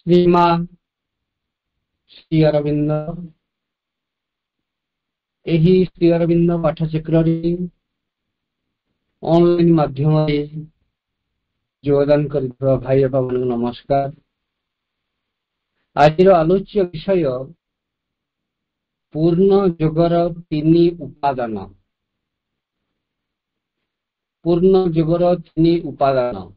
श्रीमान श्री अरविंद यही श्री अरविंद पाठचक्र ऑनलाइन माध्यम योगदान कर भाई बाबा मान नमस्कार। आज आलोच्य विषय पूर्ण योगर तीन उपादान। पूर्ण योगर तीन उपादान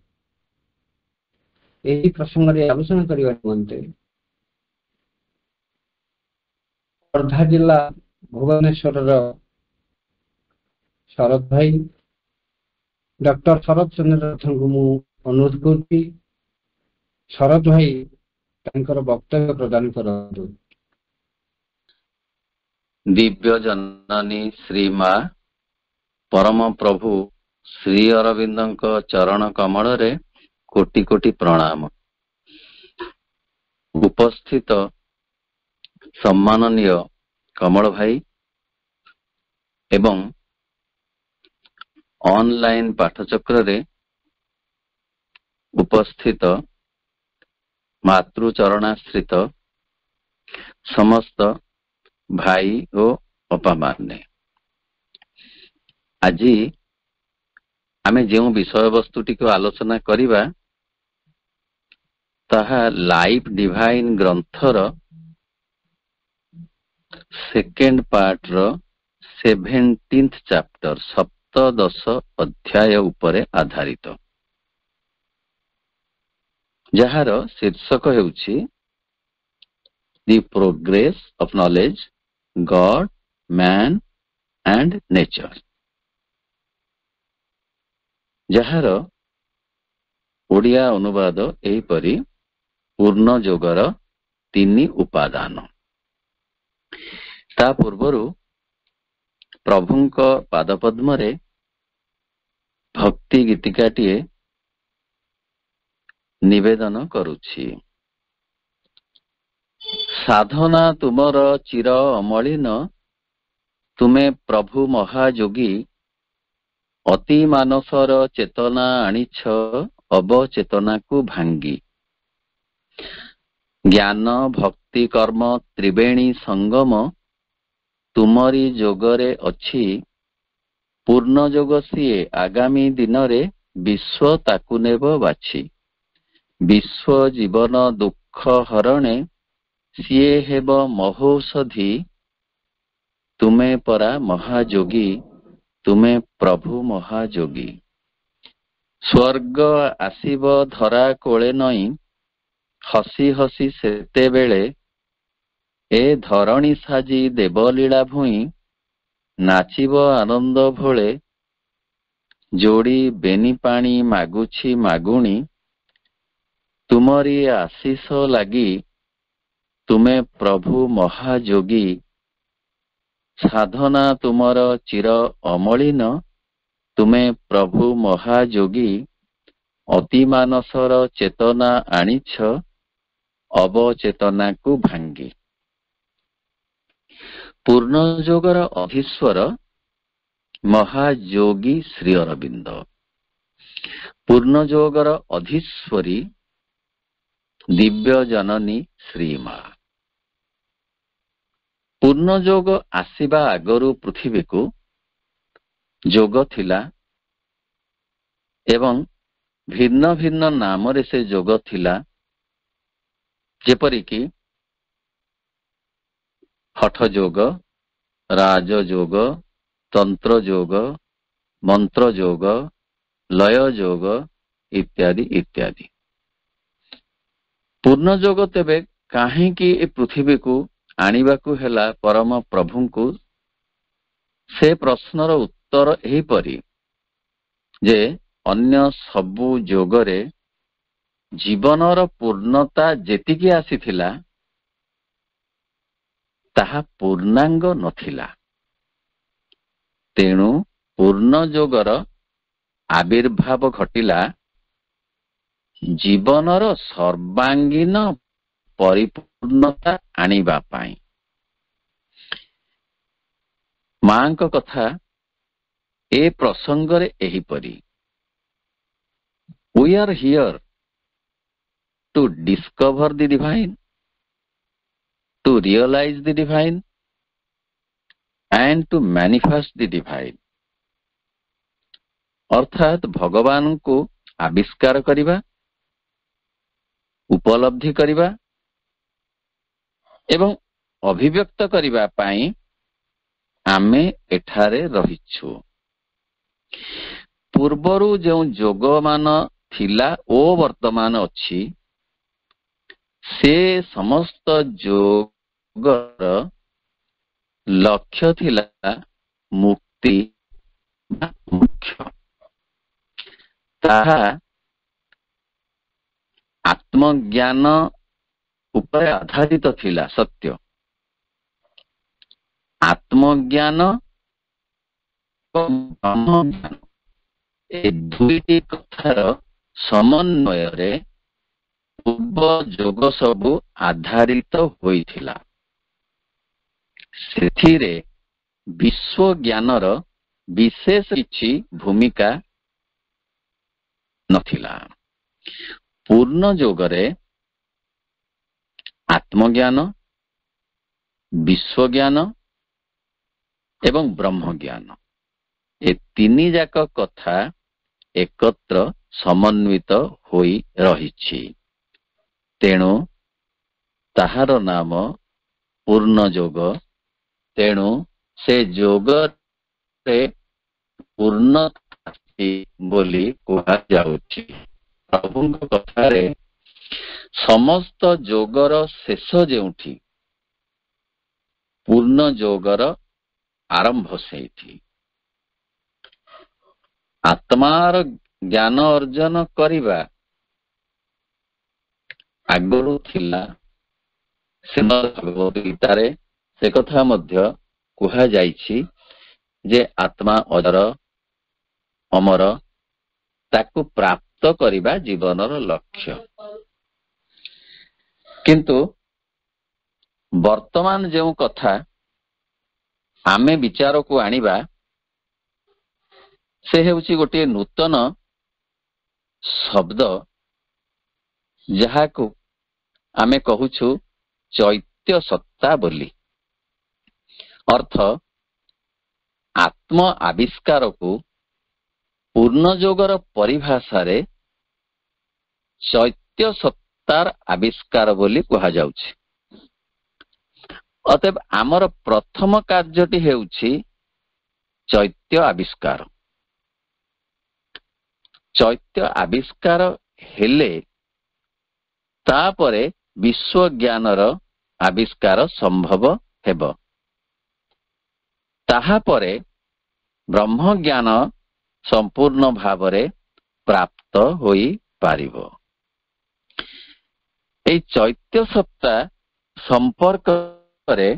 यही प्रसंग में आलोचना करने निमंते खर्धा जिला भुवनेश्वर शरद भाई डॉक्टर शरद चंद्र रथ को अनुरोध करुच्ची शरद भाई वक्तव्य प्रदान कर। दिव्य जननी श्रीमा परम प्रभु श्री अरविंद चरण कमल रे कोटि कोटि प्रणाम। उपस्थित सम्माननीय कमल भाई एवं ऑनलाइन पाठचक्र रे उपस्थित मातृचरणाश्रित समस्त भाई और अपा माने आज आमे जो विषय वस्तुटी को आलोचना करिबा ताहा लाइफ डिवाइन ग्रंथर सेकेंड पार्ट रो 17th चैप्टर सप्तदश अध्याय उपरे आधारित जहार शीर्षक हेउछि the progress of knowledge God man and nature जहार ओडिया अनुवाद एहिपरि पूर्ण योगर तीन उपादान। ता पूर्वरु प्रभुंक पादपद्म रे भक्ति गीतिकाटिए निवेदन करुछि। साधना तुमर चिर अमलिन तुमे प्रभु महायोगी अति मानसर चेतना आनिछ अवचेतना को भांगी ज्ञान भक्ति कर्म त्रिवेणी संगम तुमरी जोगरे अच्छी पूर्ण जोग सीए आगामी दिन रे विश्व ताकु नेब बाछि विश्व जीवन दुख हरणे सीए हेब महौषधि तुमे परा महायोगी तुमे प्रभु महायोगी स्वर्ग आसीब धरा कोले नई हसी हसी सेते बेले ए धरणी साजी देवलीला भूई नाचिब आनंद भोले जोड़ी बेनी पानी मागुछि मागुणी तुमरी आशीष लागी तुमे प्रभु महायोगी साधना तुमर चिर अमलिन तुमे प्रभु महायोगी अति मानसर चेतना आनिछ अवचेतना को भांगी। पूर्ण योगर अधीश्वर महायोगी श्री अरविंद पूर्ण योगर अधीश्वरी दिव्य जननी श्रीमा। पूर्ण योग आसीबा आगरु पृथ्वी को जोग थिला एवं भिन्न भिन्न नाम रे से जोग थिला जेपरि कि हठ जोग राज जोग तंत्र जोग मंत्र जोग लय जोग इत्यादि इत्यादि। पूर्ण जोग तेबे काहे कि ए पृथ्वी को आनिबाकू हेला परम प्रभु को से प्रश्नर उत्तर एही परी जे अन्य सबु जोगरे जीवनर पूर्णता जेतिकी आसीथिला ताहा पूर्णांग नथिला तेणु पूर्ण जोगर आविर्भाव घटिला जीवनर सर्वांगीन परिपूर्णता आनिबा पाई। मांक कथा ए प्रसंगरे एही परी we are here to discover the divine, to realize the divine, and to manifest the divine. अर्थात भगवान को आविष्कार करिबा, उपलब्धि करिबा एवं अभिव्यक्त करिबा पाई आमे एठारे रहिछु। पूर्वरु जो जोग मान थिला ओ वर्तमान अछि, से समस्त जोगर लक्ष्य थिला मुक्ति बा मोक्ष। ताहा आत्मज्ञान उपर आधारित थिला सत्य। आत्मज्ञान ब्रह्मज्ञान ए दुईटी कथार समन्वय रे पूर्व जोग सबु आधारित होइथिला। सेथिरे विश्व ज्ञानर विशेष किछि भूमिका नथिला। पूर्ण जोगरे आत्मज्ञान, विश्व ज्ञान एवं ब्रह्म ज्ञान ए तीनी जाक कथा एकत्र समन्वित होई रहिछि। तेणु ताहार नाम पूर्ण जोग। तेणु से जोग रे पूर्ण बोली कुहा जाउछि। प्रभुଙ୍କ कथारे समस्त जोगर शेष जेउठी, पूर्ण जोगर आरंभ सेठी। आत्मार ज्ञान अर्जन करिबा आगरु थिला। श्रीमद् भगवद गीतारे से कथा मध्य कुहा जाइछि जे आत्मा अजर अमर, ताकु प्राप्त करिबा जीवनर लक्ष्य। किंतु वर्तमान जो कथा आमे विचार को आनिबा, से हेउछि गोटे नूतन शब्द जहाकु आमे कहूछु चैत्य सत्ता बोली। अर्थ आत्म आविष्कार को पूर्ण जोगर परिभाषा रे चैत्य सत्तार आविष्कार बोली कहा जाउछि। अतएव आमर प्रथम कार्यटी हेउछि चैत्य आविष्कार। चैत्य आविष्कार हेले तापरे विश्व ज्ञानर आविष्कार संभव हेब। ताहा परे ब्रह्म ज्ञान संपूर्ण भावरे प्राप्त होई पारिबो। ए चैत्य सत्ता संपर्क रे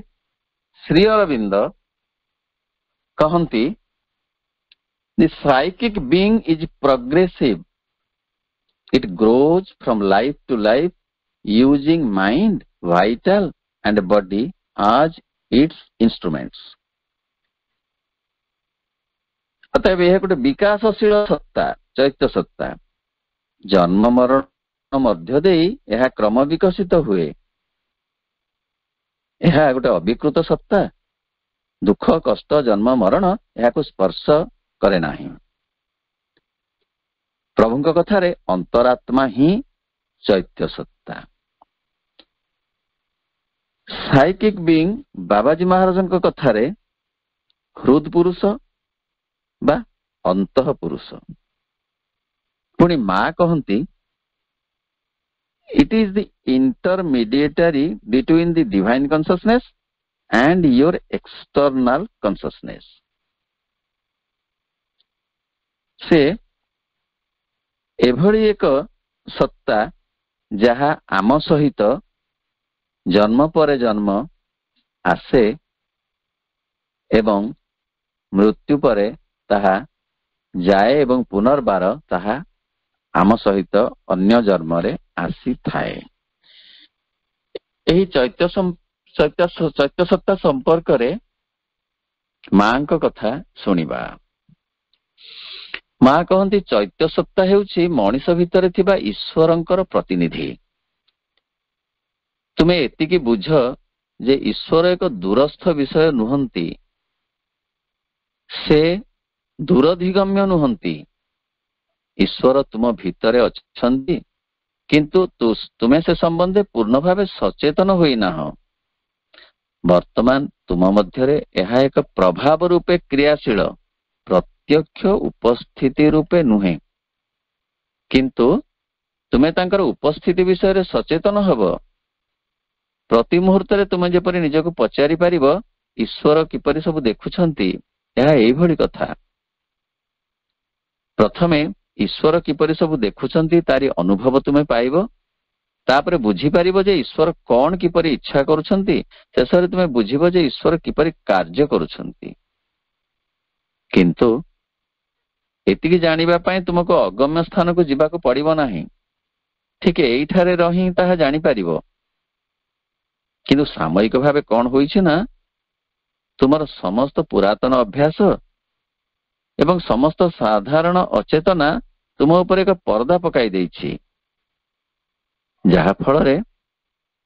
श्री अरविंद कहंती, the psychic being is progressive, it grows from life to life using mind, vital and body as its instruments. अतएव यह गोटे विकासशील सत्ता, चैत्य सत्ता। जन्म मरण मध्य देई यह क्रम विकसित हुए। यह गोटे अविकृत सत्ता। दुख कष्ट जन्म मरण यह स्पर्श करे नाही। प्रभुଙ୍କ कथारे अंतरात्मा ही चैत्य सत्ता। साइकिक बीइंग बाबाजी महाराजଙ୍କ कथारे हृद पुरुष बा अंतः पुरुष। पुणी मां कहती, it is the intermediary between the divine consciousness and your external consciousness. से एभली एक सत्ता जहा आम सहित जन्म पर जन्म आसे एवं मृत्यु परे ताहा जाए एवं पुनर्बार ताहा आम सहित अन्य जन्म रे आसी थाए। एही चैत्य सत्ता संपर्क रे मां को कथा सुनिबा। मां कहती, चैत्य सत्ता हेउछि मनीष भितर थिबा ईश्वरंकर प्रतिनिधि। ତୁମେ ଏତିକି ବୁଝ ଯେ ଈଶ୍ୱର ଏକ ଦୂରସ୍ଥ ବିଷୟ ନୁହନ୍ତି, ସେ ଦୂରଧିଗମ୍ୟ ନୁହନ୍ତି। ଈଶ୍ୱର ତୁମ ଭିତରେ ଅଛନ୍ତି, କିନ୍ତୁ ତୁମେ ସେ ସମ୍ବନ୍ଧରେ ପୂର୍ଣ୍ଣ ଭାବେ ସଚେତନ ହୋଇନାହଁ। ବର୍ତ୍ତମାନ ତୁମ ମଧ୍ୟରେ ଏହା ଏକ ପ୍ରଭାବ ରୂପେ କ୍ରିୟାଶୀଳ, ପ୍ରତ୍ୟକ୍ଷ ଉପସ୍ଥିତି ରୂପେ ନୁହେଁ। କିନ୍ତୁ ତୁମେ ତାଙ୍କର ଉପସ୍ଥିତି ବିଷୟରେ ସଚେତନ ହେବ। ପ୍ରତି ମୁହୂର୍ତ୍ତରେ ତୁମେ ଯେପରି ନିଜକୁ ପଚାରି ପାରିବ ଈଶ୍ୱର କିପରି ସବୁ ଦେଖୁଛନ୍ତି, ଏହା ଏଇଭଳି କଥା। ପ୍ରଥମେ ଈଶ୍ୱର କିପରି ସବୁ ଦେଖୁଛନ୍ତି ତାରି ଅନୁଭବ ତୁମେ ପାଇବ। ତାପରେ ବୁଝିପାରିବ ଯେ ଈଶ୍ୱର କଣ କିପରି ଇଚ୍ଛା କରୁଛନ୍ତି। ଶେଷରେ ତୁମେ ବୁଝିବ ଯେ ଈଶ୍ୱର କିପରି କାର୍ଯ୍ୟ କରୁଛନ୍ତି। କିନ୍ତୁ ଏତିକି ଜାଣିବା ପାଇଁ ତୁମକୁ ଅଗମ୍ୟ ସ୍ଥାନକୁ ଯିବାକୁ ପଡିବ ନାହିଁ। ଠିକ ଏଇଠାରେ ରହି ତାହା ଜାଣିପାରିବ। କିନ୍ତୁ ସାମୟିକ ଭାବେ କଣ ହୋଇଛି ନା, ତୁମର ସମସ୍ତ ପୁରାତନ ଅଭ୍ୟାସ ଏବଂ ସମସ୍ତ ସାଧାରଣ ଅଚେତନା ତୁମ ଉପରେ ଏକ ପରଦା ପକାଇ ଦେଇଛି, ଯାହା ଫଳରେ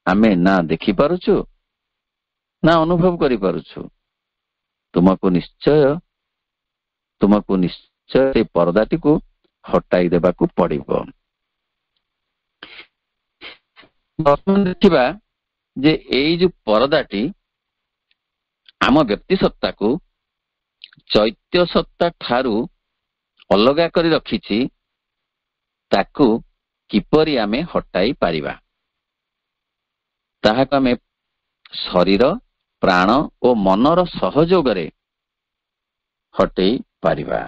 ଆମେ ନା ଦେଖିପାରୁଛୁ ନା ଅନୁଭବ କରିପାରୁଛୁ। ତୁମକୁ ନିଶ୍ଚୟ ସେ ପରଦାଟିକୁ ହଟାଇ ଦେବାକୁ ପଡିବ। ବର୍ତ୍ତମାନ ଦେଖିବା ଯେ ଏଇ ଯୋଉ ପରଦାଟି ଆମ ବ୍ୟକ୍ତି ସତ୍ତାକୁ ଚୈତ୍ୟ ସତ୍ତା ଠାରୁ ଅଲଗା କରି ରଖିଛି, ତାକୁ କିପରି ଆମେ ହଟାଇ ପାରିବା। ତାହାକୁ ଆମେ ଶରୀର, ପ୍ରାଣ ଓ ମନର ସହଯୋଗରେ ହଟେଇ ପାରିବା।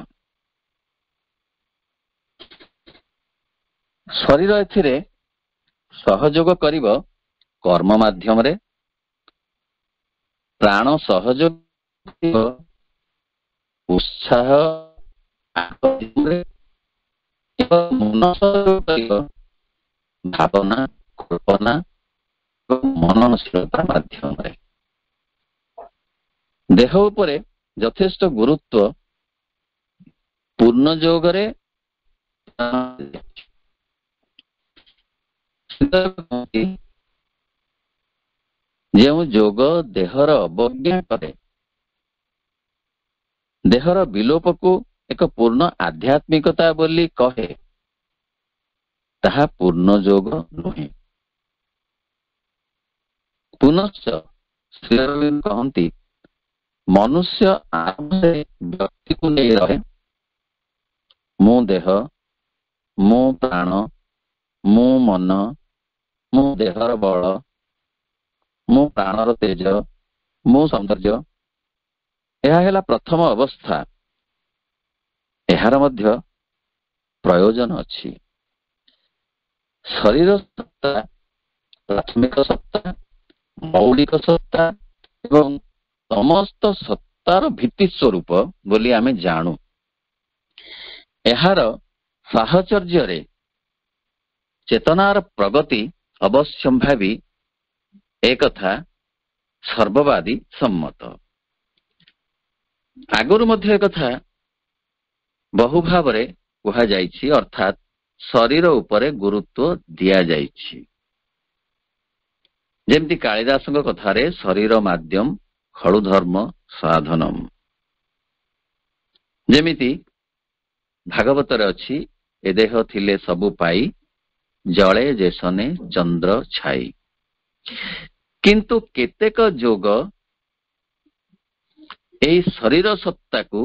ଶରୀର ଏଥିରେ ସହଯୋଗ କରିବ କର୍ମ ମାଧ୍ୟମରେ, ପ୍ରାଣ ସହଯୋଗ କରିବ ଉତ୍ସାହ ଏବଂ ମନ ସହଯୋଗ କରିବ ଭାବନା, କଳ୍ପନା ଏବଂ ମନନଶୀଳତା ମାଧ୍ୟମରେ। ଦେହ ଉପରେ ଯଥେଷ୍ଟ ଗୁରୁତ୍ୱ ପୂର୍ଣ୍ଣ ଯୋଗରେ ଯେଉଁ ଯୋଗ ଦେହର ଅବଜ୍ଞା କରେ, ଦେହର ବିଲୋପକୁ ଏକ ପୂର୍ଣ୍ଣ ଆଧ୍ୟାତ୍ମିକତା ବୋଲି କହେ, ତାହା ପୂର୍ଣ୍ଣ ଯୋଗ ନୁହେଁ। ପୁନଶ୍ଚ ଶ୍ରୀ ଅରବିନ୍ଦ କହନ୍ତି, ମନୁଷ୍ୟ ଆରମ୍ଭରେ ବ୍ୟକ୍ତିକୁ ନେଇ ରହେ। ମୁଁ ଦେହ, ମୁଁ ପ୍ରାଣ, ମୁଁ ମନ, ମୁଁ ଦେହର ବଳ, ମୁଁ ପ୍ରାଣର ତେଜ, ମୁଁ ସୌନ୍ଦର୍ଯ୍ୟ। ଏହା ହେଲା ପ୍ରଥମ ଅବସ୍ଥା। ଏହାର ମଧ୍ୟ ପ୍ରୟୋଜନ ଅଛି। ଶରୀର ସତ୍ତା, ପ୍ରାଥମିକ ସତ୍ତା, ମୌଳିକ ସତ୍ତା ଏବଂ ସମସ୍ତ ସତ୍ତାର ଭିତ୍ତି ସ୍ୱରୂପ ବୋଲି ଆମେ ଜାଣୁ। ଏହାର ସାହଚର୍ଯ୍ୟରେ ଚେତନାର ପ୍ରଗତି ଅବଶ୍ୟମ୍ଭାବୀ, ଏକଥା ସର୍ବବାଦୀ ସମ୍ମତ। ଆଗରୁ ମଧ୍ୟ ଏକଥା ବହୁ ଭାବରେ କୁହାଯାଇଛି, ଅର୍ଥାତ୍ ଶରୀର ଉପରେ ଗୁରୁତ୍ୱ ଦିଆଯାଇଛି। ଯେମିତି କାଳିଦାସଙ୍କ କଥାରେ ଶରୀର ମାଧ୍ୟମ ଖଳୁ ଧର୍ମ ସାଧନମ୍। ଯେମିତି ଭାଗବତରେ ଅଛି, ଏ ଦେହ ଥିଲେ ସବୁ ପାଇ, ଜଳେ ଯେସନେ ଚନ୍ଦ୍ର ଛାଇ। କିନ୍ତୁ କେତେକ ଯୋଗ ଏହି ଶରୀର ସତ୍ତାକୁ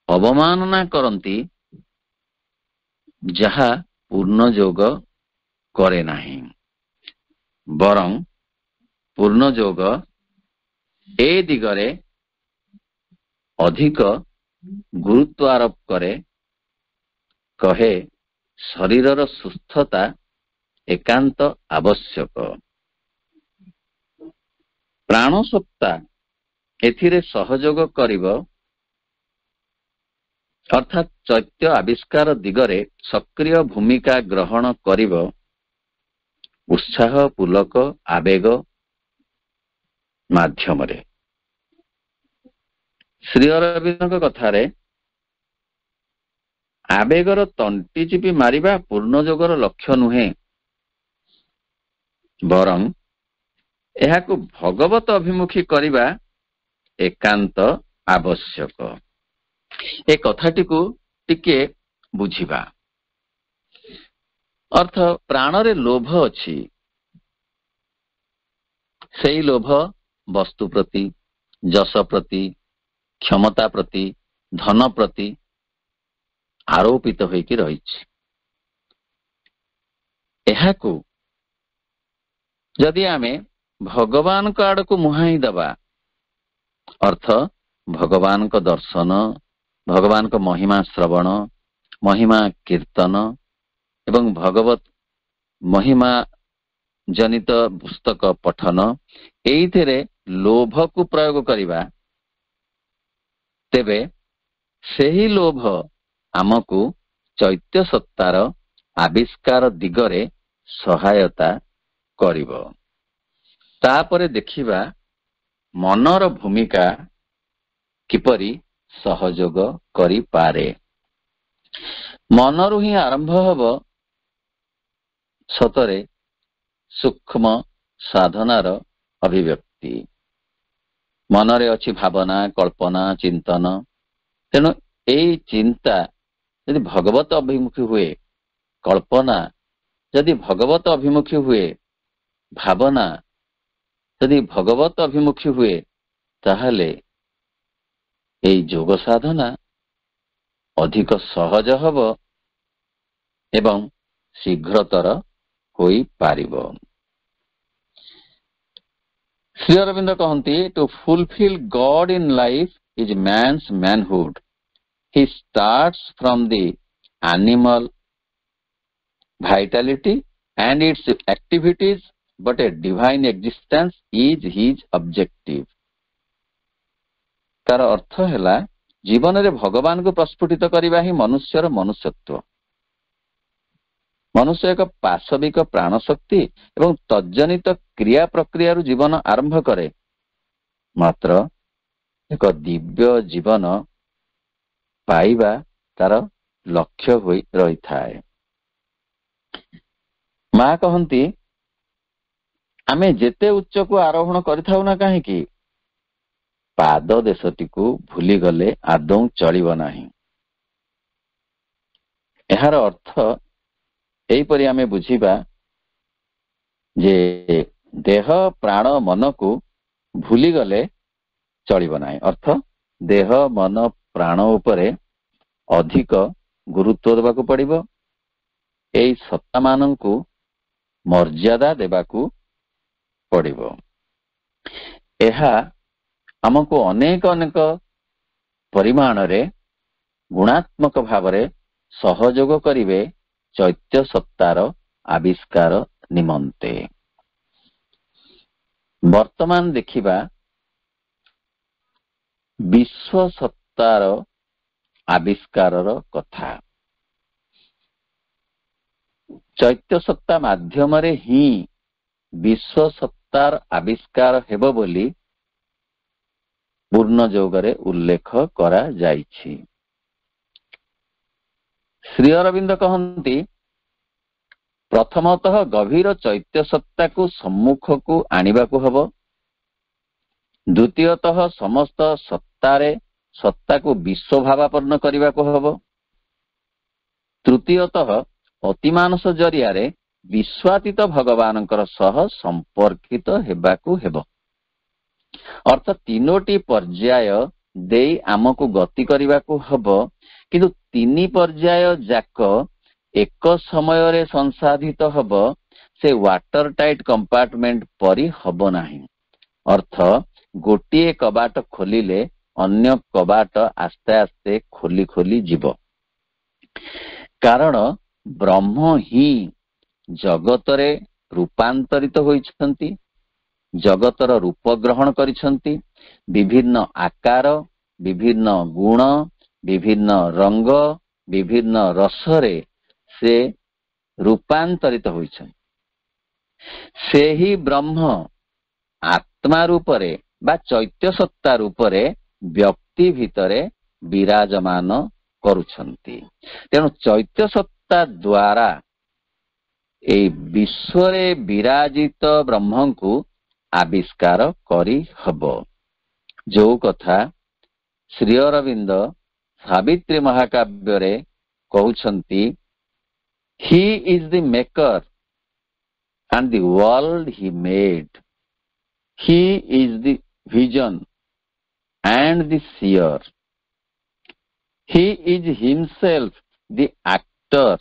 ଅବମାନନା କରନ୍ତି, ଯାହା ପୂର୍ଣ୍ଣ ଯୋଗ କରେ ନାହିଁ। ବରଂ ପୂର୍ଣ୍ଣ ଯୋଗ ଏ ଦିଗରେ ଅଧିକ ଗୁରୁତ୍ୱ ଆରୋପ କରେ। କହେ, ଶରୀରର ସୁସ୍ଥତା ଏକାନ୍ତ ଆବଶ୍ୟକ। ପ୍ରାଣ ସତ୍ତା ଏଥିରେ ସହଯୋଗ କରିବ, ଅର୍ଥାତ୍ ଚୈତ୍ୟ ଆବିଷ୍କାର ଦିଗରେ ସକ୍ରିୟ ଭୂମିକା ଗ୍ରହଣ କରିବ। ଉତ୍ସାହ, ପୁଲକ, ଆବେଗ ମାଧ୍ୟମରେ। ଶ୍ରୀ ଅରବିନ୍ଦଙ୍କ କଥାରେ ଆବେଗର ତଣ୍ଟି ଚିପି ମାରିବା ପୂର୍ଣ୍ଣ ଯୋଗର ଲକ୍ଷ୍ୟ ନୁହେଁ। ବରଂ ଏହାକୁ ଭଗବତ ଅଭିମୁଖୀ କରିବା ଏକାନ୍ତ ଆବଶ୍ୟକ। ଏ କଥାଟିକୁ ଟିକେ ବୁଝିବା। ଅର୍ଥ, ପ୍ରାଣରେ ଲୋଭ ଅଛି। ସେଇ ଲୋଭ ବସ୍ତୁ ପ୍ରତି, ଯଶ ପ୍ରତି, କ୍ଷମତା ପ୍ରତି, ଧନ ପ୍ରତି ଆରୋପିତ ହୋଇକି ରହିଛି। ଏହାକୁ ଯଦି ଆମେ ଭଗବାନଙ୍କ ଆଡକୁ ମୁହାଁଇ ଦେବା, ଅର୍ଥ ଭଗବାନଙ୍କ ଦର୍ଶନ, ଭଗବାନଙ୍କ ମହିମା ଶ୍ରବଣ, ମହିମା କୀର୍ତ୍ତନ ଏବଂ ଭଗବତ ମହିମା ଜନିତ ପୁସ୍ତକ ପଠନ, ଏଇଥିରେ ଲୋଭକୁ ପ୍ରୟୋଗ କରିବା, ତେବେ ସେହି ଲୋଭ ଆମକୁ ଚୈତ୍ୟ ସତ୍ତାର ଆବିଷ୍କାର ଦିଗରେ ସହାୟତା କରିବ। ତାପରେ ଦେଖିବା ମନର ଭୂମିକା କିପରି ସହଯୋଗ କରିପାରେ। ମନରୁ ହିଁ ଆରମ୍ଭ ହେବ ସତରେ ସୂକ୍ଷ୍ମ ସାଧନାର ଅଭିବ୍ୟକ୍ତି। ମନରେ ଅଛି ଭାବନା, କଳ୍ପନା, ଚିନ୍ତନ। ତେଣୁ ଏଇ ଚିନ୍ତା ଯଦି ଭଗବତ ଅଭିମୁଖୀ ହୁଏ, କଳ୍ପନା ଯଦି ଭଗବତ ଅଭିମୁଖୀ ହୁଏ, ଭାବନା ଯଦି ଭଗବତ ଅଭିମୁଖୀ ହୁଏ, ତାହେଲେ ଏଇ ଯୋଗ ସାଧନା ଅଧିକ ସହଜ ହେବ ଏବଂ ଶୀଘ୍ରତର ହୋଇପାରିବ। ଶ୍ରୀ ଅରବିନ୍ଦ କହନ୍ତି, to fulfil God in life is man's manhood. He starts from the animal vitality and its activities, but a divine existence is his objective. ତାର ଅର୍ଥ ହେଲା, ଜୀବନରେ ଭଗବାନଙ୍କୁ ପ୍ରସ୍ଫୁଟିତ କରିବା ହିଁ ମନୁଷ୍ୟର ମନୁଷ୍ୟତ୍ୱ। ମନୁଷ୍ୟ ଏକ ପାଶବିକ ପ୍ରାଣ ଶକ୍ତି ଏବଂ ତଜ୍ଜନିତ କ୍ରିୟା ପ୍ରକ୍ରିୟାରୁ ଜୀବନ ଆରମ୍ଭ କରେ, ମାତ୍ର ଏକ ଦିବ୍ୟ ଜୀବନ ପାଇବା ତାର ଲକ୍ଷ୍ୟ ହୋଇ ରହିଥାଏ। ମା କହନ୍ତି, ଆମେ ଯେତେ ଉଚ୍ଚକୁ ଆରୋହଣ କରିଥାଉ ନା କାହିଁକି, ପାଦ ଦେଶଟିକୁ ଭୁଲିଗଲେ ଆଦୌ ଚଳିବ ନାହିଁ। ଏହାର ଅର୍ଥ ଏହିପରି ଆମେ ବୁଝିବା ଯେ ଦେହ, ପ୍ରାଣ, ମନକୁ ଭୁଲିଗଲେ ଚଳିବ ନାହିଁ। ଅର୍ଥ, ଦେହ, ମନ, ପ୍ରାଣ ଉପରେ ଅଧିକ ଗୁରୁତ୍ୱ ଦେବାକୁ ପଡ଼ିବ। ଏଇ ସତ୍ତାମାନଙ୍କୁ ମର୍ଯ୍ୟାଦା ଦେବାକୁ ପଡ଼ିବ। ଏହା ଆମକୁ ଅନେକ ଅନେକ ପରିମାଣରେ ଗୁଣାତ୍ମକ ଭାବରେ ସହଯୋଗ କରିବେ ଚୈତ୍ୟ ସତ୍ତାର ଆବିଷ୍କାର ନିମନ୍ତେ। ବର୍ତ୍ତମାନ ଦେଖିବା ବିଶ୍ୱ ସତ୍ତାର ଆବିଷ୍କାରର କଥା। ଚୈତ୍ୟ ସତ୍ତା ମାଧ୍ୟମରେ ହିଁ ବିଶ୍ୱ ସତ୍ତାର ଆବିଷ୍କାର ହେବ ବୋଲି ପୂର୍ଣ୍ଣ ଯୋଗରେ ଉଲ୍ଲେଖ କରାଯାଇଛି। ଶ୍ରୀ ଅରବିନ୍ଦ କହନ୍ତି, ପ୍ରଥମତଃ ଗଭୀର ଚୈତ୍ୟ ସତ୍ତାକୁ ସମ୍ମୁଖକୁ ଆଣିବାକୁ ହେବ। ଦ୍ୱିତୀୟତଃ ସମସ୍ତ ସତ୍ତାକୁ ବିଶ୍ୱଭାବାପନ୍ନ କରିବାକୁ ହେବ। ତୃତୀୟତଃ ଅତିମାନସ ଜରିଆରେ ବିଶ୍ୱାତୀତ ଭଗବାନଙ୍କର ସହ ସମ୍ପର୍କିତ ହେବାକୁ ହେବ। ଅର୍ଥାତ୍ ତିନୋଟି ପର୍ଯ୍ୟାୟ ଦେଇ ଆମକୁ ଗତି କରିବାକୁ ହେବ, କିନ୍ତୁ ତିନି ପର୍ଯ୍ୟାୟ ଯାକ ଏକ ସମୟରେ ସଂସାଧିତ ହେବ ସେ ୱାଟର ଟାଇଟ୍ କମ୍ପାର୍ଟମେଣ୍ଟ ପରି ହେବ ନାହିଁ। ଅର୍ଥ, ଗୋଟିଏ କବାଟ ଖୋଲିଲେ ଅନ୍ୟ କବାଟ ଆସ୍ତେ ଆସ୍ତେ ଖୋଲି ଖୋଲି ଯିବ। କାରଣ ବ୍ରହ୍ମ ହିଁ ଜଗତରେ ରୂପାନ୍ତରିତ ହୋଇଛନ୍ତି, ଜଗତର ରୂପ ଗ୍ରହଣ କରିଛନ୍ତି। ବିଭିନ୍ନ ଆକାର, ବିଭିନ୍ନ ଗୁଣ, ବିଭିନ୍ନ ରଙ୍ଗ, ବିଭିନ୍ନ ରସରେ ସେ ରୂପାନ୍ତରିତ ହୋଇଛନ୍ତି। ସେହି ବ୍ରହ୍ମ ଆତ୍ମା ରୂପରେ ବା ଚୈତ୍ୟ ସତ୍ତା ରୂପରେ ବ୍ୟକ୍ତି ଭିତରେ ବିରାଜମାନ କରୁଛନ୍ତି। ତେଣୁ ଚୈତ୍ୟ ସତ୍ତା ଦ୍ୱାରା ଏଇ ବିଶ୍ୱରେ ବିରାଜିତ ବ୍ରହ୍ମଙ୍କୁ ଆବିଷ୍କାର କରି ହବ। ଯୋଉ କଥା ଶ୍ରୀ ଅରବିନ୍ଦ ସାବିତ୍ରୀ ମହାକାବ୍ୟରେ କହୁଛନ୍ତି, he is the maker and the world he made. He is the vision and the seer. He is himself the actor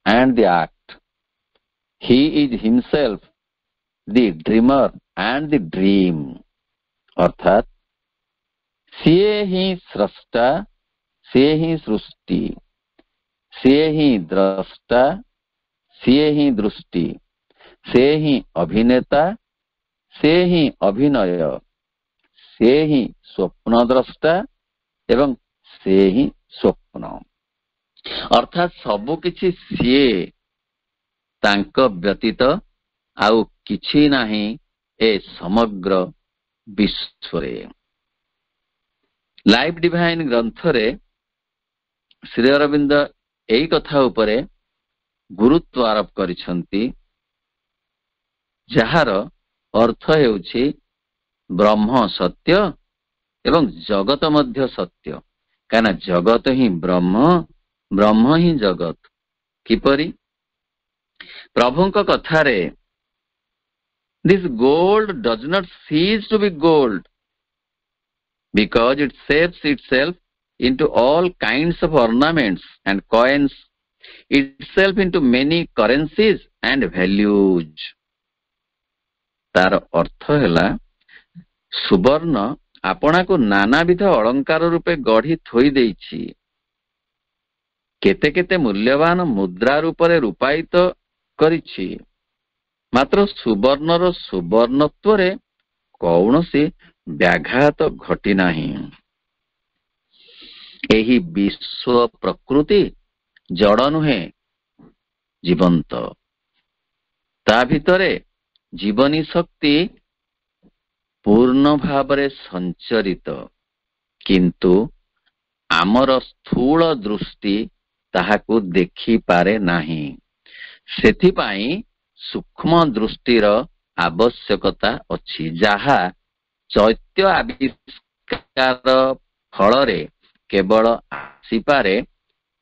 and the act. He is himself the dreamer and the dream. अर्थात ସିଏ ହିଁ ସ୍ରଷ୍ଟା, ସିଏ ହିଁ ସୃଷ୍ଟି, ସିଏ ହିଁ ଦ୍ରଷ୍ଟା, ସିଏ ହିଁ ଦୃଷ୍ଟି, ସେ ହିଁ ଅଭିନେତା, ସେ ହିଁ ଅଭିନୟ, ସେ ହିଁ ସ୍ୱପ୍ନଦ୍ରଷ୍ଟା ଏବଂ ସେ ହିଁ ସ୍ୱପ୍ନ। ଅର୍ଥାତ୍ ସବୁକିଛି ସିଏ, ତାଙ୍କ ବ୍ୟତୀତ ଆଉ କିଛି ନାହିଁ ଏ ସମଗ୍ର ବିଶ୍ୱରେ। ଲାଇଫ୍ ଡିଭାଇନ୍ ଗ୍ରନ୍ଥରେ ଶ୍ରୀ ଅରବିନ୍ଦ ଏଇ କଥା ଉପରେ ଗୁରୁତ୍ୱ ଆରୋପ କରିଛନ୍ତି, ଯାହାର ଅର୍ଥ ହେଉଛି ବ୍ରହ୍ମ ସତ୍ୟ ଏବଂ ଜଗତ ମଧ୍ୟ ସତ୍ୟ। କାହିଁକିନା ଜଗତ ହିଁ ବ୍ରହ୍ମ, ବ୍ରହ୍ମ ହିଁ ଜଗତ। କିପରି? ପ୍ରଭୁଙ୍କ କଥାରେ this gold does not cease to be gold because it shapes itself into all kinds of ornaments and coins itself into many currencies and values। ତାର ଅର୍ଥ ହେଲା, ସୁବର୍ଣ୍ଣ ଆପଣାକୁ ନାନାବିଧ ଅଳଙ୍କାର ରୂପେ ଗଢି ଥୋଇ ଦେଇଛି, କେତେ କେତେ ମୂଲ୍ୟବାନ ମୁଦ୍ରା ରୂପରେ ରୂପାୟିତ କରିଛି, ମାତ୍ର ସୁବର୍ଣ୍ଣର ସୁବର୍ଣ୍ଣତ୍ୱରେ କୌଣସି ବ୍ୟାଘାତ ଘଟି ନାହିଁ। ଏହି ବିଶ୍ୱ ପ୍ରକୃତି ଜଡ଼ ନୁହେଁ, ଜୀବନ୍ତ। ତା ଭିତରେ ଜୀବନୀ ଶକ୍ତି ପୂର୍ଣ୍ଣ ଭାବରେ ସଞ୍ଚରିତ, କିନ୍ତୁ ଆମର ସ୍ଥୂଳ ଦୃଷ୍ଟି ତାହାକୁ ଦେଖିପାରେ ନାହିଁ। ସେଥିପାଇଁ ସୂକ୍ଷ୍ମ ଦୃଷ୍ଟିର ଆବଶ୍ୟକତା ଅଛି, ଯାହା ଚୈତ୍ୟ ଆବିଷ୍କାର ଫଳରେ କେବଳ ଆସିପାରେ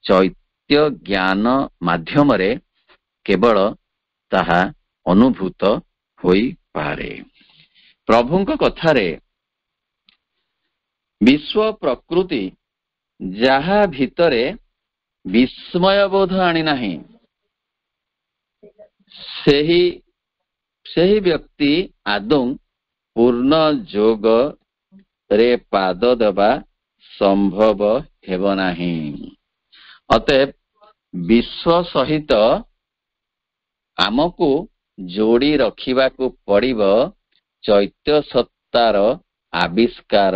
ଚୈତ୍ୟ ଜ୍ଞାନ ମାଧ୍ୟମରେ କେବଳ ତାହା ଅନୁଭୂତ ହୋଇପାରେ। ପ୍ରଭୁଙ୍କ କଥାରେ ବିଶ୍ୱ ପ୍ରକୃତି ଯାହା ଭିତରେ ବିସ୍ମୟବୋଧ ଆଣିନାହିଁ, ସେହି ବ୍ୟକ୍ତି ଆଦୌ ପୂର୍ଣ୍ଣ ଯୋଗରେ ପାଦ ଦେବା ସମ୍ଭବ ହେବ ନାହିଁ। ଅତଏବ ବିଶ୍ୱ ସହିତ ଆମକୁ ଯୋଡ଼ି ରଖିବାକୁ ପଡ଼ିବ ଚୈତ୍ୟ ସତ୍ତାର ଆବିଷ୍କାର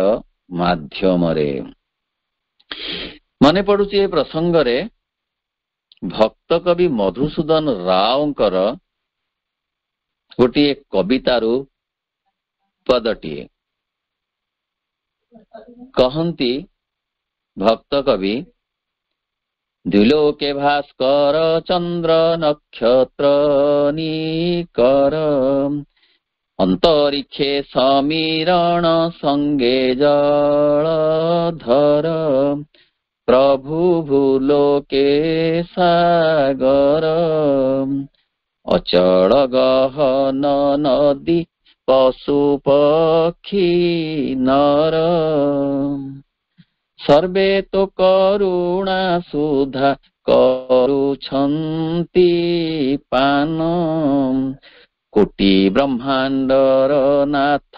ମାଧ୍ୟମରେ। ମନେ ପଡୁଛି ଏ ପ୍ରସଙ୍ଗରେ ଭକ୍ତ କବି ମଧୁସୂଦନ ରାଓଙ୍କର ଗୋଟିଏ କବିତାରୁ ପଦଟିଏ। କହନ୍ତି ଭକ୍ତ କବି, ଦ୍ୱିଲୋକେ ଭାସ୍କର ଚନ୍ଦ୍ର ନକ୍ଷତ୍ର ନିକର, ଅନ୍ତରିକ୍ଷେ ସମୀରଣ ସଙ୍ଗେ ଜଳଧର, ପ୍ରଭୁ ଭୂଲୋକେ ସାଗର, ଅଚଳ ଗହନ ନଦୀ ପଶୁ ପକ୍ଷୀ ନର, ସର୍ବେ ତ କରୁଣା ସୁଧା କରୁଛନ୍ତି ପାନ, କୋଟି ବ୍ରହ୍ମାଣ୍ଡର ନାଥ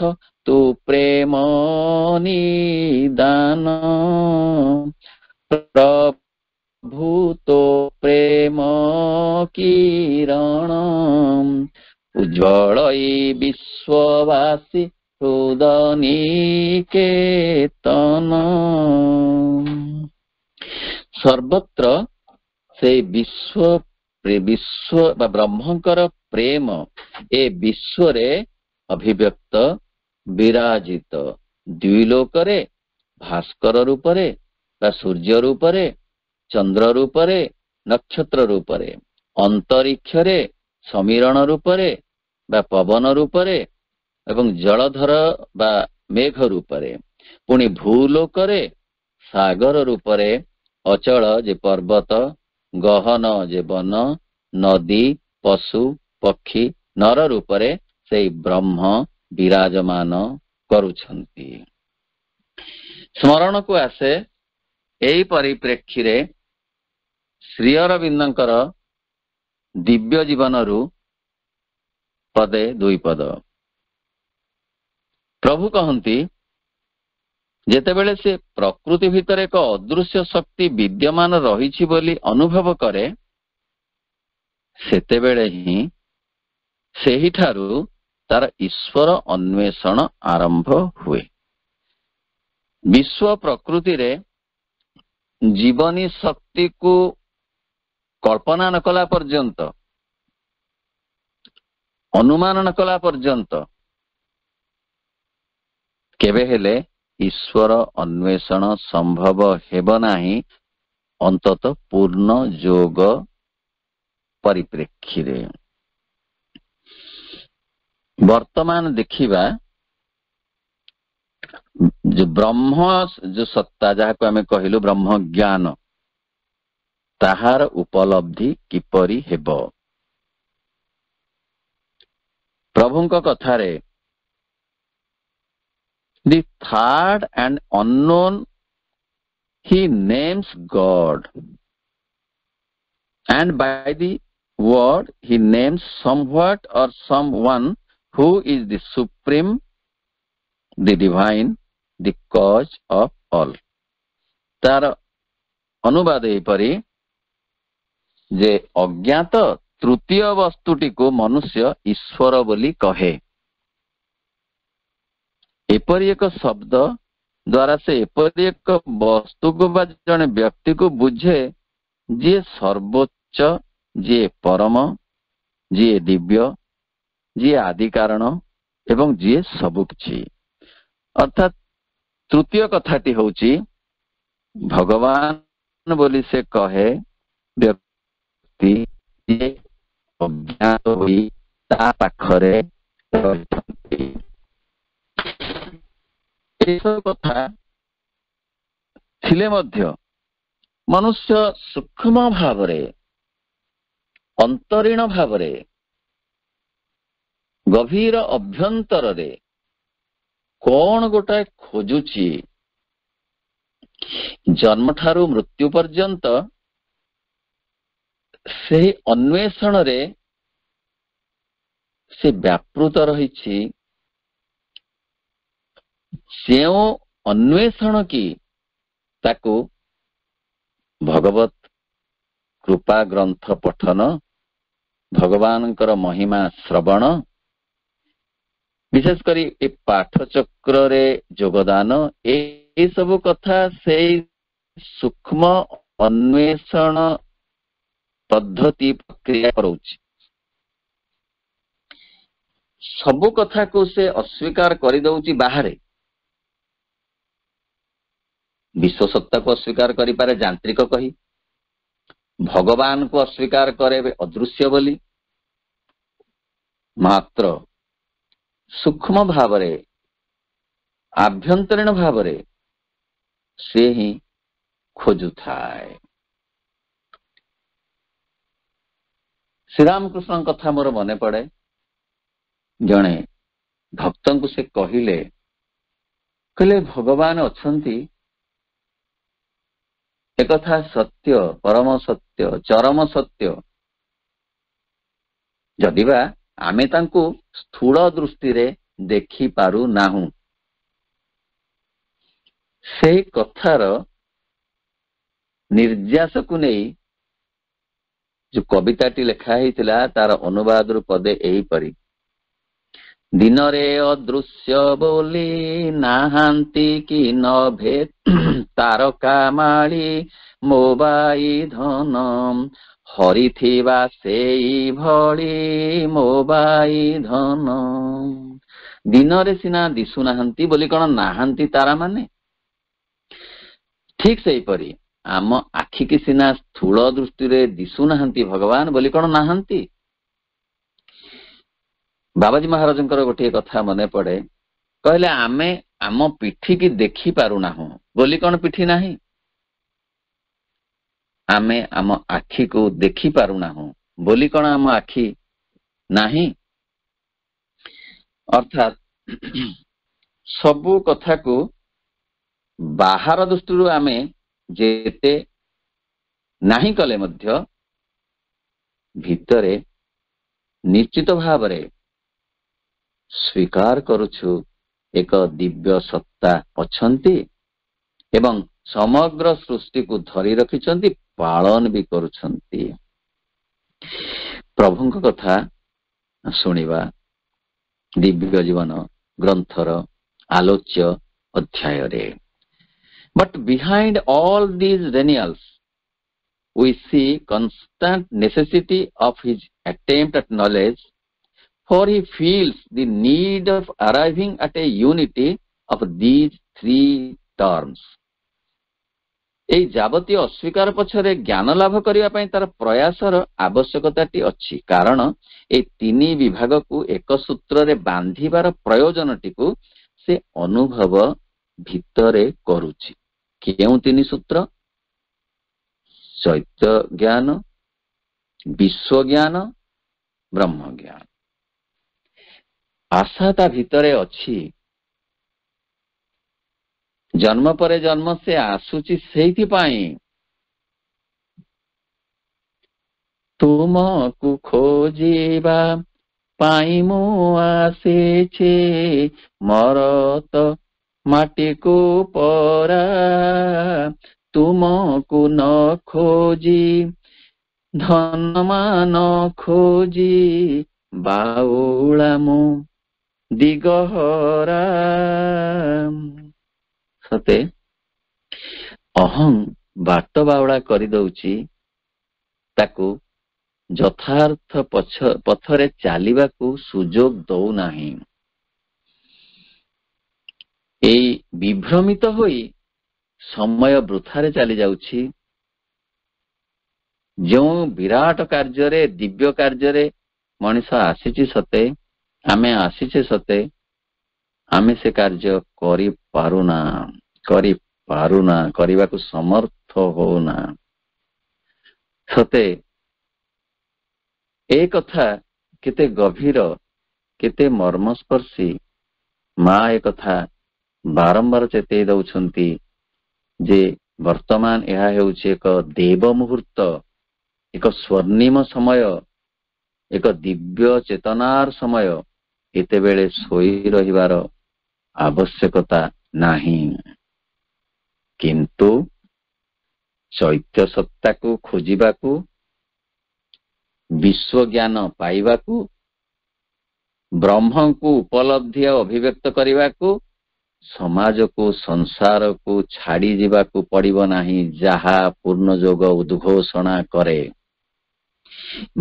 ତୁ ପ୍ରେମ ନିଦାନ, ପ୍ରଭୁ ତୋ ପ୍ରେମ କିରଣ, ଉଜ୍ଜ୍ୱଳ ବିଶ୍ୱବାସୀ ହୃଦ ନିକେତନ। ସର୍ବତ୍ର ସେଇ ବିଶ୍ୱ ବା ବ୍ରହ୍ମଙ୍କର ପ୍ରେମ ଏ ବିଶ୍ୱରେ ଅଭିବ୍ୟକ୍ତ ବିରାଜିତ, ଦ୍ୱିଲୋକରେ ଭାସ୍କର ରୂପରେ ବା ସୂର୍ଯ୍ୟ ରୂପରେ, ଚନ୍ଦ୍ର ରୂପରେ, ନକ୍ଷତ୍ର ରୂପରେ, ଅନ୍ତରିକ୍ଷରେ ସମୀରଣ ରୂପରେ ବା ପବନ ରୂପରେ ଏବଂ ଜଳଧର ବା ମେଘ ରୂପରେ, ପୁଣି ଭୂଲୋକରେ ସାଗର ରୂପରେ, ଅଚଳ ଯେ ପର୍ବତ, ଗହନ ଯେ ବନ, ନଦୀ, ପଶୁ, ପକ୍ଷୀ, ନର ରୂପରେ ସେଇ ବ୍ରହ୍ମ ବିରାଜମାନ କରୁଛନ୍ତି। ସ୍ମରଣକୁ ଆସେ ଏହି ପରିପ୍ରେକ୍ଷୀରେ ଶ୍ରୀ ଅରବିନ୍ଦଙ୍କର ଦିବ୍ୟ ଜୀବନରୁ ପଦେ ଦୁଇ ପଦ। ପ୍ରଭୁ କହନ୍ତି, ଯେତେବେଳେ ସେ ପ୍ରକୃତି ଭିତରେ ଏକ ଅଦୃଶ୍ୟ ଶକ୍ତି ବିଦ୍ୟମାନ ରହିଛି ବୋଲି ଅନୁଭବ କରେ, ସେତେବେଳେ ହିଁ ସେହିଠାରୁ ତାର ଈଶ୍ୱର ଅନ୍ୱେଷଣ ଆରମ୍ଭ ହୁଏ। ବିଶ୍ୱ ପ୍ରକୃତିରେ ଜୀବନୀ ଶକ୍ତିକୁ କଳ୍ପନା ନ କଲା ପର୍ଯ୍ୟନ୍ତ, ଅନୁମାନ ନ କଲା ପର୍ଯ୍ୟନ୍ତ କେବେ ହେଲେ ଈଶ୍ୱର ଅନ୍ୱେଷଣ ସମ୍ଭବ ହେବ ନାହିଁ, ଅନ୍ତତଃ ପୂର୍ଣ୍ଣ ଯୋଗ ପରିପ୍ରେକ୍ଷୀରେ। ବର୍ତ୍ତମାନ ଦେଖିବା ଯୋଉ ବ୍ରହ୍ମ ଯୋଉ ସତ୍ତା, ଯାହାକୁ ଆମେ କହିଲୁ ବ୍ରହ୍ମ ଜ୍ଞାନ, ତାହାର ଉପଲବ୍ଧି କିପରି ହେବ। ପ୍ରଭୁଙ୍କ କଥାରେ the third and unknown he names God, and by the word he names somewhat or someone who is the supreme, the divine, the cause of all। ତାର ଅନୁବାଦ ଏହିପରି ଯେ ଅଜ୍ଞାତ ତୃତୀୟ ବସ୍ତୁଟିକୁ ମନୁଷ୍ୟ ଈଶ୍ୱର ବୋଲି କହେ। ଏପରି ଏକ ଶବ୍ଦ ଦ୍ୱାରା ସେ ଏପରି ଏକ ବସ୍ତୁକୁ ବା ଜଣେ ବ୍ୟକ୍ତିକୁ ବୁଝେ ଯିଏ ସର୍ବୋଚ୍ଚ, ଯିଏ ପରମ, ଯିଏ ଦିବ୍ୟ, ଯିଏ ଆଦି କାରଣ ଏବଂ ଯିଏ ସବୁ କିଛି। ଅର୍ଥାତ୍ ତୃତୀୟ କଥାଟି ହେଉଛି ଭଗବାନ ବୋଲି ସେ କହେ ବ୍ୟକ୍ତି ଯିଏ ଅଜ୍ଞାତ ହୋଇ ତା ପାଖରେ ରହିଛନ୍ତି। ଏସବୁ କଥା ଥିଲେ ମଧ୍ୟ ମନୁଷ୍ୟ ସୂକ୍ଷ୍ମ ଭାବରେ, ଅନ୍ତରୀଣ ଭାବରେ, ଗଭୀର ଅଭ୍ୟନ୍ତରରେ କଣ ଗୋଟାଏ ଖୋଜୁଛି। ଜନ୍ମଠାରୁ ମୃତ୍ୟୁ ପର୍ଯ୍ୟନ୍ତ ସେହି ଅନ୍ୱେଷଣରେ ସେ ବ୍ୟାପୃତ ରହିଛି। ଯେଉଁ ଅନ୍ୱେଷଣ କି ତାକୁ ଭଗବତ କୃପା ଗ୍ରନ୍ଥ ପଠନ, ଭଗବାନଙ୍କର ମହିମା ଶ୍ରବଣ, ବିଶେଷ କରି ଏ ପାଠଚକ୍ରରେ ଯୋଗଦାନ, ଏସବୁ କଥା ସେଇ ସୂକ୍ଷ୍ମ ଅନ୍ୱେଷଣ ପଦ୍ଧତି ପ୍ରକ୍ରିୟା କରାଉଛି। ସବୁ କଥାକୁ ସେ ଅସ୍ୱୀକାର କରିଦେଉଛି ବାହାରେ। ବିଶ୍ୱସତ୍ତାକୁ ଅସ୍ୱୀକାର କରିପାରେ ଯାନ୍ତ୍ରିକ କହି, ଭଗବାନଙ୍କୁ ଅସ୍ୱୀକାର କରେ ଅଦୃଶ୍ୟ ବୋଲି। ମାତ୍ର ସୂକ୍ଷ୍ମ ଭାବରେ, ଆଭ୍ୟନ୍ତରୀଣ ଭାବରେ ସେ ହିଁ ଖୋଜୁଥାଏ। ଶ୍ରୀରାମକୃଷ୍ଣଙ୍କ କଥା ମୋର ମନେ ପଡେ। ଜଣେ ଭକ୍ତଙ୍କୁ ସେ କହିଲେ ଭଗବାନ ଅଛନ୍ତି, ଏକଥା ସତ୍ୟ, ପରମ ସତ୍ୟ, ଚରମ ସତ୍ୟ। ଯଦିବା ଆମେ ତାଙ୍କୁ ସ୍ଥୂଳ ଦୃଷ୍ଟିରେ ଦେଖିପାରୁନାହୁଁ। ସେହି କଥାର ନିର୍ଯାସକୁ ନେଇ ଯୋଉ କବିତାଟି ଲେଖା ହେଇଥିଲା, ତାର ଅନୁବାଦରୁ ପଦେ ଏହିପରି। ଦିନରେ ଅଦୃଶ୍ୟ ବୋଲି ନାହାନ୍ତି କି ନଭେ ତାରକା ମାଳି ମୋବାଇ ଧନ, ହରିଥିବା ସେଇ ଭଳି ମୋବାଇ ଧନ। ଦିନରେ ସିନା ଦିଶୁନାହାନ୍ତି ବୋଲି କଣ ନାହାନ୍ତି ତାରା ମାନେ? ଠିକ ସେଇପରି ଆମ ଆଖିକି ସିନା ସ୍ଥୂଳ ଦୃଷ୍ଟିରେ ଦିଶୁନାହାନ୍ତି ଭଗବାନ ବୋଲି କଣ ନାହାନ୍ତି? ବାବାଜୀ ମହାରାଜଙ୍କର ଗୋଟିଏ କଥା ମନେ ପଡେ, କହିଲେ ଆମେ ଆମ ପିଠିକି ଦେଖି ପାରୁନାହୁଁ ବୋଲି କଣ ପିଠି ନାହିଁ? ଆମେ ଆମ ଆଖିକୁ ଦେଖି ପାରୁନାହୁଁ ବୋଲି କଣ ଆମ ଆଖି ନାହିଁ? ଅର୍ଥାତ୍ ସବୁ କଥାକୁ ବାହାର ଦୃଷ୍ଟିରୁ ଆମେ ଯେତେ ନାହିଁ କଲେ ମଧ୍ୟ ଭିତରେ ନିଶ୍ଚିତ ଭାବରେ ସ୍ୱୀକାର କରୁଛୁ ଏକ ଦିବ୍ୟ ସତ୍ତା ଅଛନ୍ତି ଏବଂ ସମଗ୍ର ସୃଷ୍ଟିକୁ ଧରି ରଖିଛନ୍ତି, ପାଳନ ବି କରୁଛନ୍ତି। ପ୍ରଭୁଙ୍କ କଥା ଶୁଣିବା ଦିବ୍ୟ ଜୀବନ ଗ୍ରନ୍ଥର ଆଲୋଚ୍ୟ ଅଧ୍ୟାୟରେ। But behind all these denials, we see constant necessity of his attempt at knowledge, for he feels the need of arriving at a unity of these three terms. এই ଯାବତୀୟ ଅସ୍ୱୀକାର ପଛରେ ଜ୍ଞାନ ଲାଭ କରିବା ପାଇଁ ତାର ପ୍ରୟାସର ଆବଶ୍ୟକତାଟି ଅଛି, କାରଣ এই ତିନି ବିଭାଗକୁ ଏକ ସୂତ୍ରରେ ବାନ୍ଧିବାର ପ୍ରୟୋଜନଟିକୁ ସେ ଅନୁଭବ ଭିତରେ କରୁଛି। କେଉଁ ତିନି ସୂତ୍ର? ଚୈତ୍ୟ ଜ୍ଞାନ, ବିଶ୍ୱ ଜ୍ଞାନ, ବ୍ରହ୍ମ ଜ୍ଞାନ। ଆଶା ତା ଭିତରେ ଅଛି, ଜନ୍ମ ପରେ ଜନ୍ମ ସେ ଆସୁଛି ସେଇଥିପାଇଁ। ତୁମକୁ ଖୋଜିବା ପାଇଁ ମୁଁ ଆସିଛି, ମୋର ତ ମାଟିକୁ ପରା, ତୁମକୁ ନ ଖୋଜି ଧନମାନ ଖୋଜି ବାଉଳା ମୁଁ ଦିଗହରା। ସତେ ଅହଂ ବାଟ ବାଉଳା କରିଦଉଛି, ତାକୁ ଯଥାର୍ଥ ପଥରେ ଚାଲିବାକୁ ସୁଯୋଗ ଦଉନାହିଁ। ଏଇ ବିଭ୍ରମିତ ହୋଇ ସମୟ ବୃଥାରେ ଚାଲି ଯାଉଛି। ଯେଉଁ ବିରାଟ କାର୍ଯ୍ୟରେ, ଦିବ୍ୟ କାର୍ଯ୍ୟରେ ମଣିଷ ଆସିଛି ସତେ, ଆମେ ଆସିଛେ ସତେ, ଆମେ ସେ କାର୍ଯ୍ୟ କରିପାରୁନା, କରିବାକୁ ସମର୍ଥ ହଉନା। ସତେ ଏ କଥା କେତେ ଗଭୀର, କେତେ ମର୍ମସ୍ପର୍ଶୀ। ମା ଏ କଥା ବାରମ୍ବାର ଚେତେଇ ଦଉଛନ୍ତି ଯେ ବର୍ତ୍ତମାନ ଏହା ହେଉଛି ଏକ ଦେବ ମୁହୂର୍ତ୍ତ, ଏକ ସ୍ୱର୍ଣ୍ଣିମ ସମୟ, ଏକ ଦିବ୍ୟ ଚେତନାର ସମୟ। ଏତେବେଳେ ଶୋଇ ରହିବାର ଆବଶ୍ୟକତା ନାହିଁ। କିନ୍ତୁ ଚୈତ୍ୟ ସତ୍ତାକୁ ଖୋଜିବାକୁ, ବିଶ୍ୱ ଜ୍ଞାନ ପାଇବାକୁ, ବ୍ରହ୍ମଙ୍କୁ ଉପଲବ୍ଧି ଅଭିବ୍ୟକ୍ତ କରିବାକୁ ସମାଜକୁ, ସଂସାରକୁ ଛାଡି ଯିବାକୁ ପଡିବ ନାହିଁ, ଯାହା ପୂର୍ଣ୍ଣ ଯୋଗ ଉଦ୍ଘୋଷଣା କରେ।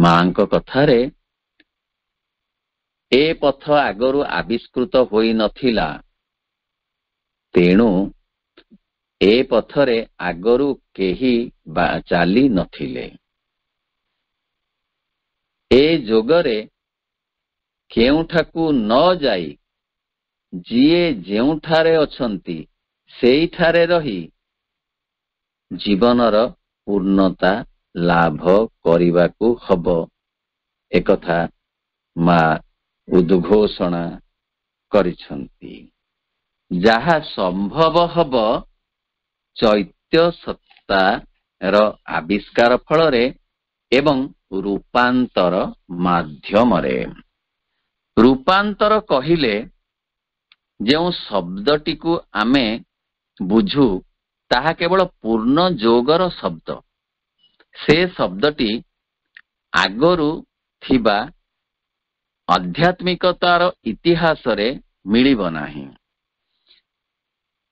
ମାଙ୍କ କଥାରେ ଏ ପଥ ଆଗରୁ ଆବିଷ୍କୃତ ହୋଇନଥିଲା, ତେଣୁ ଏ ପଥରେ ଆଗରୁ କେହି ଚାଲି ନଥିଲେ। ଏ ଯୋଗରେ କେଉଁଠାକୁ ନ ଯାଇ ଯିଏ ଯେଉଁଠାରେ ଅଛନ୍ତି ସେଇଠାରେ ରହି ଜୀବନର ପୂର୍ଣ୍ଣତା ଲାଭ କରିବାକୁ ହବ, ଏକଥା ମା ଉଦ୍ଘୋଷଣା କରିଛନ୍ତି। ଯାହା ସମ୍ଭବ ହବ ଚୈତ୍ୟ ସତ୍ତାର ଆବିଷ୍କାର ଫଳରେ ଏବଂ ରୂପାନ୍ତର ମାଧ୍ୟମରେ। ରୂପାନ୍ତର କହିଲେ ଯେଉଁ ଶବ୍ଦଟିକୁ ଆମେ ବୁଝୁ ତାହା କେବଳ ପୂର୍ଣ୍ଣ ଯୋଗର ଶବ୍ଦ। ସେ ଶବ୍ଦଟି ଆଗରୁ ଥିବା ଆଧ୍ୟାତ୍ମିକତାର ଇତିହାସରେ ମିଳିବ ନାହିଁ।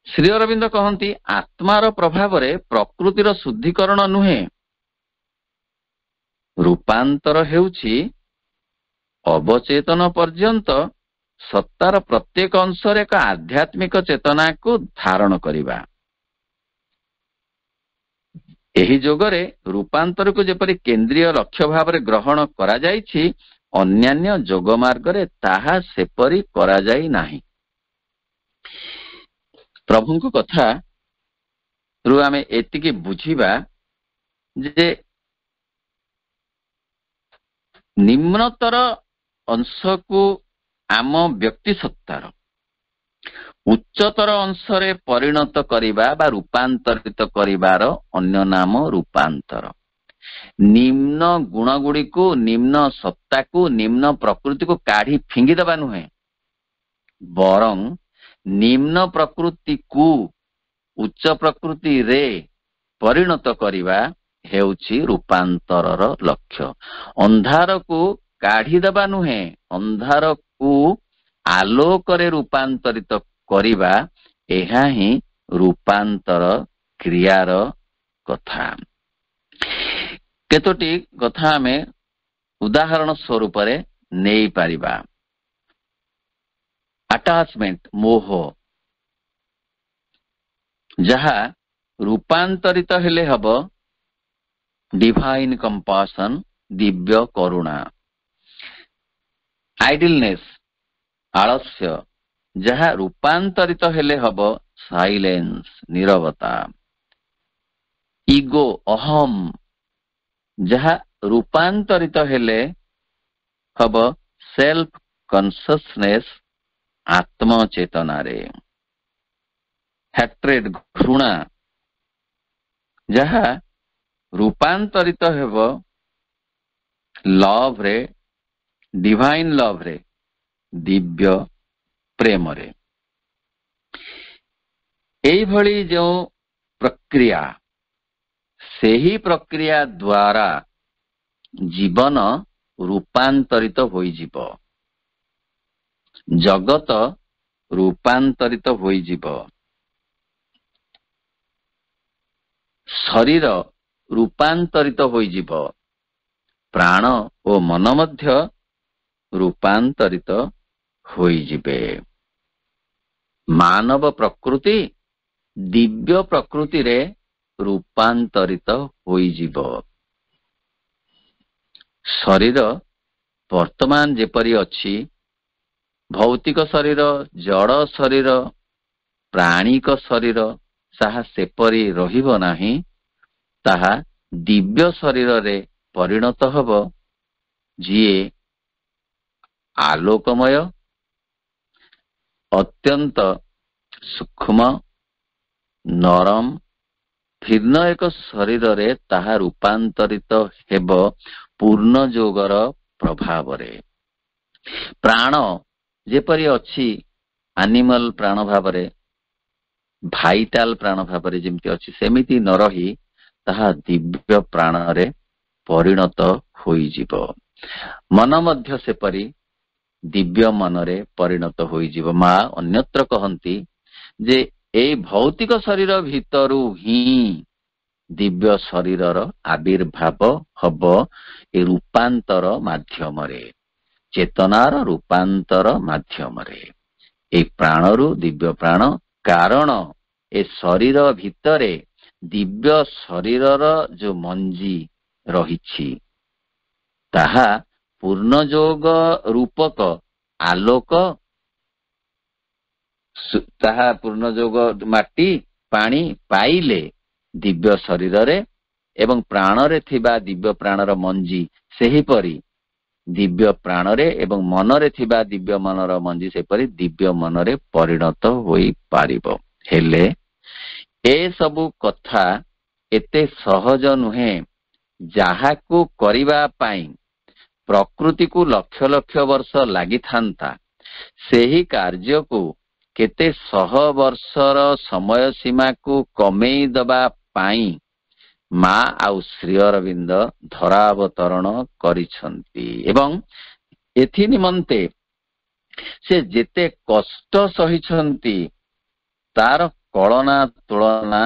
ଶ୍ରୀ ଅରବିନ୍ଦ କହନ୍ତି, ଆତ୍ମାର ପ୍ରଭାବରେ ପ୍ରକୃତିର ଶୁଦ୍ଧିକରଣ ନୁହେଁ, ରୂପାନ୍ତର ହେଉଛି ଅବଚେତନ ପର୍ଯ୍ୟନ୍ତ ସତ୍ତାର ପ୍ରତ୍ୟେକ ଅଂଶରେ ଏକ ଆଧ୍ୟାତ୍ମିକ ଚେତନାକୁ ଧାରଣ କରିବା। ଏହି ଯୋଗରେ ରୂପାନ୍ତରକୁ ଯେପରି କେନ୍ଦ୍ରୀୟ ଲକ୍ଷ୍ୟ ଭାବରେ ଗ୍ରହଣ କରାଯାଇଛି, ଅନ୍ୟାନ୍ୟ ଯୋଗ ମାର୍ଗରେ ତାହା ସେପରି କରାଯାଇ ନାହିଁ। ପ୍ରଭୁଙ୍କ କଥା ରୁ ଆମେ ଏତିକି ବୁଝିବା ଯେ ନିମ୍ନତର ଅଂଶକୁ ଆମ ବ୍ୟକ୍ତି ସତ୍ତାର ଉଚ୍ଚତର ଅଂଶରେ ପରିଣତ କରିବା ବା ରୂପାନ୍ତରିତ କରିବାର ଅନ୍ୟ ନାମ ରୂପାନ୍ତର। ନିମ୍ନ ଗୁଣ ଗୁଡିକୁ, ନିମ୍ନ ସତ୍ତାକୁ, ନିମ୍ନ ପ୍ରକୃତିକୁ କାଢି ଫିଙ୍ଗିଦେବା ନୁହେଁ, ବରଂ ନିମ୍ନ ପ୍ରକୃତିକୁ ଉଚ୍ଚ ପ୍ରକୃତିରେ ପରିଣତ କରିବା ହେଉଛି ରୂପାନ୍ତରର ଲକ୍ଷ୍ୟ। ଅନ୍ଧାରକୁ କାଢିଦେବା ନୁହେଁ, ଅନ୍ଧାରକୁ ଆଲୋକରେ ରୂପାନ୍ତରିତ କରିବା, ଏହା ହିଁ ରୂପାନ୍ତର କ୍ରିୟାର କଥା। କେତୋଟି କଥା ଆମେ ଉଦାହରଣ ସ୍ୱରୂପରେ ନେଇପାରିବା। ଆଟାଚମେଣ୍ଟ, ମୋହ, ଯାହା ରୂପାନ୍ତରିତ ହେଲେ ହବ ଡିଭାଇନ କମ୍ପାସନ, ଦିବ୍ୟ କରୁଣା। ଆଇଡଲନେସ୍, ଆଳସ୍ୟ, ଯାହା ରୂପାନ୍ତରିତ ହେଲେ ହବ ସାଇଲେନ୍ସ, ନୀରବତା। ଇଗୋ, ଅହମ, ଯାହା ରୂପାନ୍ତରିତ ହେଲେ ହବ ସେଲ୍ଫ କନସିୟସନେସ୍, ଆତ୍ମଚେତନାରେ। ହ୍ୟାଟ୍ରେଡ, ଘୃଣା, ଯାହା ରୂପାନ୍ତରିତ ହେବ ଲଭରେ, ଡିଭାଇନ ଲଭରେ, ଦିବ୍ୟ ପ୍ରେମରେ। ଏଇଭଳି ଯେଉଁ ପ୍ରକ୍ରିୟା, ସେହି ପ୍ରକ୍ରିୟା ଦ୍ୱାରା ଜୀବନ ରୂପାନ୍ତରିତ ହୋଇଯିବ, ଜଗତ ରୂପାନ୍ତରିତ ହୋଇଯିବ, ଶରୀର ରୂପାନ୍ତରିତ ହୋଇଯିବ, ପ୍ରାଣ ଓ ମନ ମଧ୍ୟ ରୂପାନ୍ତରିତ ହୋଇଯିବେ। ମାନବ ପ୍ରକୃତି ଦିବ୍ୟ ପ୍ରକୃତିରେ ରୂପାନ୍ତରିତ ହୋଇଯିବ। ଶରୀର ବର୍ତ୍ତମାନ ଯେପରି ଅଛି, ଭୌତିକ ଶରୀର, ଜଡ଼ ଶରୀର, ପ୍ରାଣିକ ଶରୀର, ତାହା ସେପରି ରହିବ ନାହିଁ। ତାହା ଦିବ୍ୟ ଶରୀରରେ ପରିଣତ ହେବ, ଯିଏ ଆଲୋକମୟ, ଅତ୍ୟନ୍ତ ସୂକ୍ଷ୍ମ, ନରମ, ଭିନ୍ନ ଏକ ଶରୀରରେ ତାହା ରୂପାନ୍ତରିତ ହେବ ପୂର୍ଣ୍ଣ ଯୋଗର ପ୍ରଭାବରେ। ପ୍ରାଣ ଯେପରି ଅଛି ଆନିମାଲ ପ୍ରାଣ ଭାବରେ, ଭାଇଟାଲ ପ୍ରାଣ ଭାବରେ ଯେମିତି ଅଛି, ସେମିତି ନ ରହି ତାହା ଦିବ୍ୟ ପ୍ରାଣରେ ପରିଣତ ହୋଇଯିବ। ମନ ମଧ୍ୟ ସେପରି ଦିବ୍ୟ ମନରେ ପରିଣତ ହୋଇଯିବ। ମା ଅନ୍ୟତ୍ର କହନ୍ତି ଯେ ଏଇ ଭୌତିକ ଶରୀର ଭିତରୁ ହିଁ ଦିବ୍ୟ ଶରୀରର ଆବିର୍ଭାବ ହବ ଏ ରୂପାନ୍ତର ମାଧ୍ୟମରେ, ଚେତନାର ରୂପାନ୍ତର ମାଧ୍ୟମରେ। ଏ ପ୍ରାଣରୁ ଦିବ୍ୟ ପ୍ରାଣ, କାରଣ ଏ ଶରୀର ଭିତରେ ଦିବ୍ୟ ଶରୀରର ଯୋଉ ମଞ୍ଜି ରହିଛି, ତାହା ପୂର୍ଣ୍ଣଯୋଗ ରୂପକ ଆଲୋକ, ତାହା ପୂର୍ଣ୍ଣଯୋଗ ମାଟି ପାଣି ପାଇଲେ ଦିବ୍ୟ ଶରୀରରେ ଏବଂ ପ୍ରାଣରେ ଥିବା ଦିବ୍ୟ ପ୍ରାଣର ମଞ୍ଜି ସେହିପରି ଦିବ୍ୟ ପ୍ରାଣରେ ଏବଂ ମନରେ ଥିବା ଦିବ୍ୟ ମନର ମଞ୍ଜି ସେପରି ଦିବ୍ୟ ମନରେ ପରିଣତ ହୋଇପାରିବ। ହେଲେ ଏସବୁ କଥା ଏତେ ସହଜ ନୁହେଁ, ଯାହାକୁ କରିବା ପାଇଁ ପ୍ରକୃତିକୁ ଲକ୍ଷ ଲକ୍ଷ ବର୍ଷ ଲାଗିଥାନ୍ତା, ସେହି କାର୍ଯ୍ୟକୁ କେତେ ଶହ ବର୍ଷର ସମୟ ସୀମାକୁ କମେଇ ଦେବା ପାଇଁ ମା ଆଉ ଶ୍ରୀ ଅରବିନ୍ଦ ଧରାବତରଣ କରିଛନ୍ତି ଏବଂ ଏଥି ନିମନ୍ତେ ସେ ଯେତେ କଷ୍ଟ ସହିଛନ୍ତି ତାର କଳନା ତୁଳନା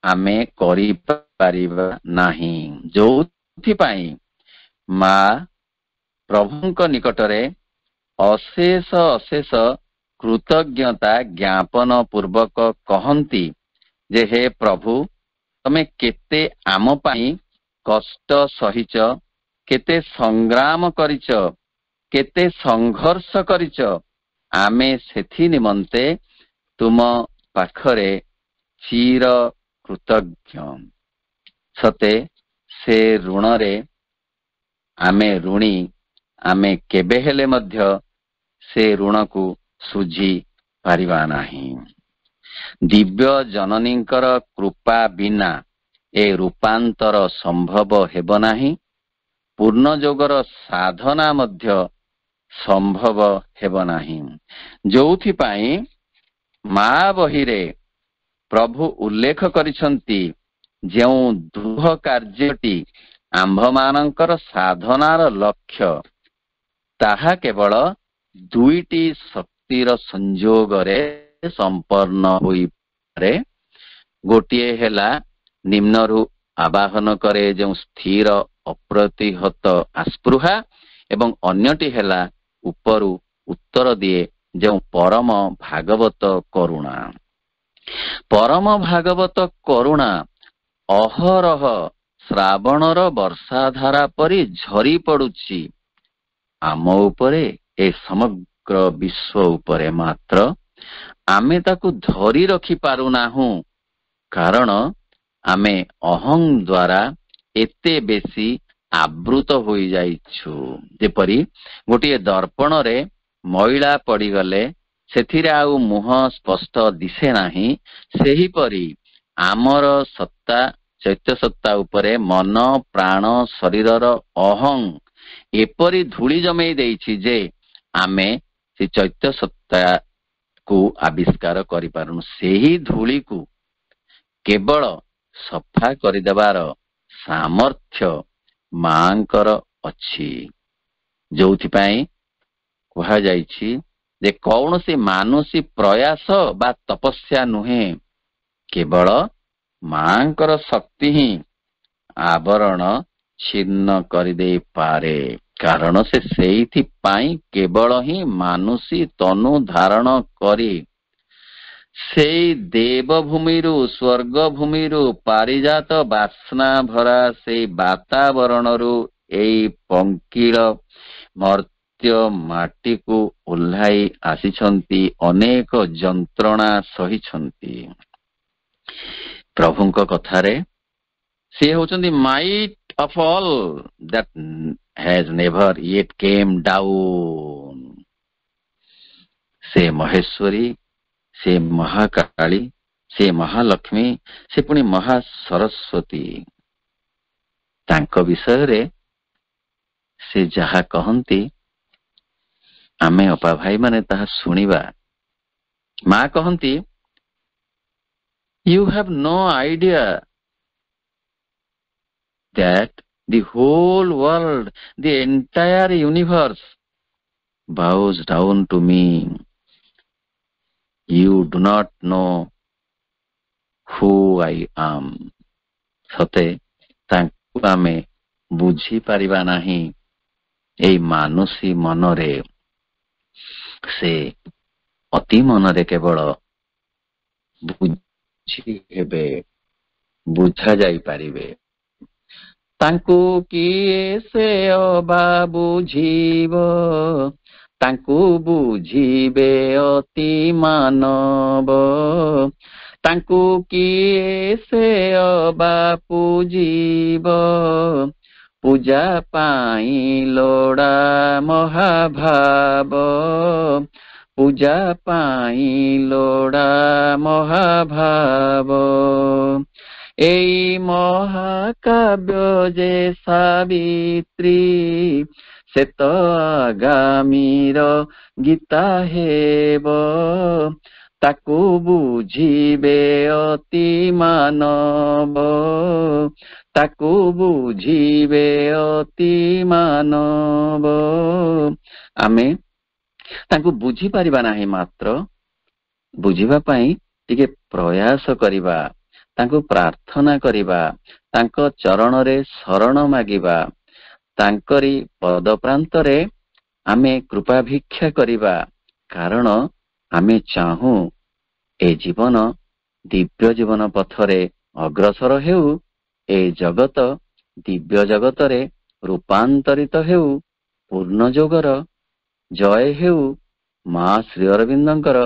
ଆମେ କରିପାରିବା ନାହିଁ। ଯୋଉଥିପାଇଁ ମା ପ୍ରଭୁଙ୍କ ନିକଟରେ ଅଶେଷ ଅଶେଷ କୃତଜ୍ଞତା ଜ୍ଞାପନ ପୂର୍ବକ କହନ୍ତି ଯେ ହେ ପ୍ରଭୁ, ତମେ କେତେ ଆମ ପାଇଁ କଷ୍ଟ ସହିଛ, କେତେ ସଂଗ୍ରାମ କରିଛ, କେତେ ସଂଘର୍ଷ କରିଛ, ଆମେ ସେଥି ନିମନ୍ତେ ତୁମ ପାଖରେ ଚିର କୃତଜ୍ଞ। ସତେ ସେ ଋଣରେ ଆମେ ଋଣୀ, ଆମେ କେବେ ହେଲେ ମଧ୍ୟ ସେ ଋଣକୁ ସୁଝି ପାରିବା ନାହିଁ। ଦିବ୍ୟ ଜନନୀଙ୍କର କୃପା ବିନା ଏ ରୂପାନ୍ତର ସମ୍ଭବ ହେବ ନାହିଁ। ପୂର୍ଣ୍ଣ ଯୋଗର ସାଧନା ମଧ୍ୟ ସମ୍ଭବ ହେବ ନାହିଁ, ଯୋଉଥିପାଇଁ ମା ବହିରେ ପ୍ରଭୁ ଉଲ୍ଲେଖ କରିଛନ୍ତି, ଯେଉଁ ଦୃଢ କାର୍ଯ୍ୟଟି ଆମ୍ଭମାନଙ୍କର ସାଧନାର ଲକ୍ଷ୍ୟ, ତାହା କେବଳ ଦୁଇଟି ଶକ୍ତିର ସଂଯୋଗରେ ସମ୍ପନ୍ନ ହୋଇପାରେ। ଗୋଟିଏ ହେଲା ନିମ୍ନରୁ ଆବାହନ କରେ ଯେଉଁ ସ୍ଥିର ଅପ୍ରତିହତ ଆସ୍ପୃହା, ଏବଂ ଅନ୍ୟଟି ହେଲା ଉପରୁ ଉତ୍ତର ଦିଏ ଯେଉଁ ପରମ ଭାଗବତ କରୁଣା। ପରମ ଭାଗବତ କରୁଣା ଅହରହ ଶ୍ରାବଣର ବର୍ଷାଧାରା ପରି ଝରି ପଡୁଛି ଆମ ଉପରେ, ଏ ସମଗ୍ର ବିଶ୍ୱ ଉପରେ। ମାତ୍ର ଆମେ ତାକୁ ଧରି ରଖି ପାରୁନାହୁଁ, କାରଣ ଆମେ ଅହଂ ଦ୍ୱାରା ଏତେ ବେଶୀ ଆବୃତ ହୋଇଯାଇଛୁ। ଯେପରି ଗୋଟିଏ ଦର୍ପଣରେ ମଇଳା ପଡିଗଲେ ସେଥିରେ ଆଉ ମୁହଁ ସ୍ପଷ୍ଟ ଦିଶେ ନାହିଁ, ସେହିପରି ଆମର ସତ୍ତା, ଚୈତ୍ୟ ସତ୍ତା ଉପରେ ମନ, ପ୍ରାଣ, ଶରୀରର ଅହଂ ଏପରି ଧୂଳି ଜମେଇ ଦେଇଛି ଯେ ଆମେ ସେ ଚୈତ୍ୟ ସତ୍ତାକୁ ଆବିଷ୍କାର କରିପାରୁନୁ। ସେହି ଧୂଳିକୁ କେବଳ ସଫା କରିଦେବାର ସାମର୍ଥ୍ୟ ମାଙ୍କର ଅଛି, ଯୋଉଥିପାଇଁ କୁହାଯାଇଛି ଯେ କୌଣସି ମାନୁଷୀ ପ୍ରୟାସ ବା ତପସ୍ୟା ନୁହେଁ, କେବଳ ମାଙ୍କର ଶକ୍ତି ହିଁ ଆବରଣ ଛିନ୍ନ କରିଦେଇପାରେ। କାରଣ ସେ ସେଇଥିପାଇଁ କେବଳ ହିଁ ମାନୁଷୀ ତନୁ ଧାରଣ କରି ସେଇ ଦେବଭୂମିରୁ, ସ୍ୱର୍ଗ ଭୂମିରୁ, ପାରିଜାତ ବାସ୍ନା ଭରା ସେଇ ବାତାବରଣରୁ ଏଇ ପଙ୍କିଳ ମର୍ତ୍ତ୍ୟ ମାଟିକୁ ଓହ୍ଲାଇ ଆସିଛନ୍ତି, ଅନେକ ଯନ୍ତ୍ରଣା ସହିଛନ୍ତି। ପ୍ରଭୁଙ୍କ କଥାରେ ସେ ହେଉଛନ୍ତି might of all that has never yet came down। ସେ ମହେଶ୍ୱରୀ, ସେ ମହାକାଳୀ, ସେ ମହାଲକ୍ଷ୍ମୀ, ସେ ପୁଣି ମହା ସରସ୍ୱତୀ। ତାଙ୍କ ବିଷୟରେ ସେ ଯାହା କହନ୍ତି ଆମେ ଅପା ଭାଇମାନେ ତାହା ଶୁଣିବା। ମା କହନ୍ତି, you have no idea that the whole world, the entire universe bows down to me. You do not know who I am। ସତେ ତାଙ୍କୁ ଆମେ ବୁଝିପାରିବା ନାହିଁ। ଏଇ ମାନୁଷୀ ମନରେ ସେ ଅତି ମନରେ କେବଳ ବୁଝି ହେବେ, ବୁଝା ଯାଇପାରିବେ। ତାଙ୍କୁ କିଏ ସେ ଅବା ବୁଝିବ, ତାଙ୍କୁ ବୁଝିବେ ଅତି ମାନବ। ତାଙ୍କୁ କିଏ ସେ ଅବା ପୂଜିବ, ପୂଜା ପାଇଁ ଲୋଡ଼ା ମହାଭାବ। ପୂଜା ପାଇଁ ଲୋଡ଼ା ମହାଭାବ। ଏଇ ମହାକାବ୍ୟ ଯେ ସାବିତ୍ରୀ, ସେ ତ ଆଗାମୀର ଗୀତା ହେବ। ତାକୁ ବୁଝିବେ ଅତି ମାନବ, ତାକୁ ବୁଝିବେ ଅତି ମାନବ। ଆମେ ତାଙ୍କୁ ବୁଝିପାରିବା ନାହିଁ, ମାତ୍ର ବୁଝିବା ପାଇଁ ଟିକେ ପ୍ରୟାସ କରିବା, ତାଙ୍କୁ ପ୍ରାର୍ଥନା କରିବା, ତାଙ୍କ ଚରଣରେ ଶରଣ ମାଗିବା, ତାଙ୍କରି ପଦପ୍ରାନ୍ତରେ ଆମେ କୃପା ଭିକ୍ଷା କରିବା। କାରଣ ଆମେ ଚାହୁଁ ଏ ଜୀବନ ଦିବ୍ୟ ଜୀବନ ପଥରେ ଅଗ୍ରସର ହେଉ, ଏ ଜଗତ ଦିବ୍ୟ ଜଗତରେ ରୂପାନ୍ତରିତ ହେଉ, ପୂର୍ଣ୍ଣ ଯୋଗର ଜୟ ହେଉ ମା ଶ୍ରୀ ଅରବିନ୍ଦଙ୍କର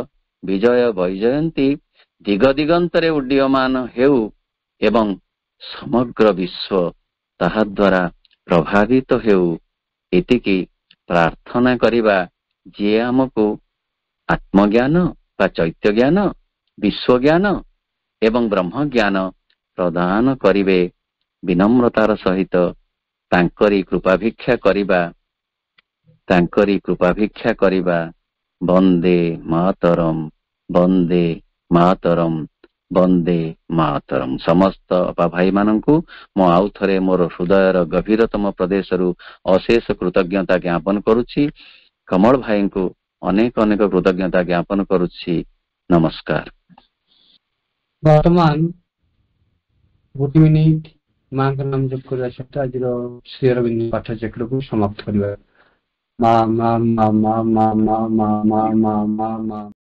ବିଜୟ ବୈଜୟନ୍ତୀ ଦିଗ ଦିଗନ୍ତରେ ଉଡ୍ଡୀୟମାନ ହେଉ ଏବଂ ସମଗ୍ର ବିଶ୍ୱ ତାହା ଦ୍ୱାରା ପ୍ରଭାବିତ ହେଉ। ଏତିକି ପ୍ରାର୍ଥନା କରିବା। ଯିଏ ଆମକୁ ଆତ୍ମଜ୍ଞାନ ବା ଚୈତ୍ୟ ଜ୍ଞାନ, ବିଶ୍ୱଜ୍ଞାନ ଏବଂ ବ୍ରହ୍ମଜ୍ଞାନ ପ୍ରଦାନ କରିବେ, ବିନମ୍ରତାର ସହିତ ତାଙ୍କରି କୃପାଭିକ୍ଷା କରିବା, ତାଙ୍କରି କୃପାଭିକ୍ଷା କରିବା। ବନ୍ଦେ ମାତରମ୍, ବନ୍ଦେ ମାତରମ୍, ବନ୍ଦେ ମାତରମ୍। ସମସ୍ତ ଅପା ଭାଇମାନଙ୍କୁ ମୁଁ ଆଉ ଥରେ ମୋର ହୃଦୟର ଗଭୀରତମ ପ୍ରଦେଶରୁ ଅଶେଷ କୃତଜ୍ଞତା ଜ୍ଞାପନ କରୁଛି। କମଳ ଭାଇଙ୍କୁ ଅନେକ ଅନେକ କୃତଜ୍ଞତା ଜ୍ଞାପନ କରୁଛି। ନମସ୍କାର। ବର୍ତ୍ତମାନ 1 ମିନିଟ ମାଙ୍କ ନାମ ଜପ କରିବା ସହିତ ଆଜିର ଶ୍ରୀ ଅରବିନ୍ଦ ପାଠଚକ୍ରକୁ ସମାପ୍ତ କରିବା। ମା ମା ମା ମା ମା ମା ମା ମା ମା ମା।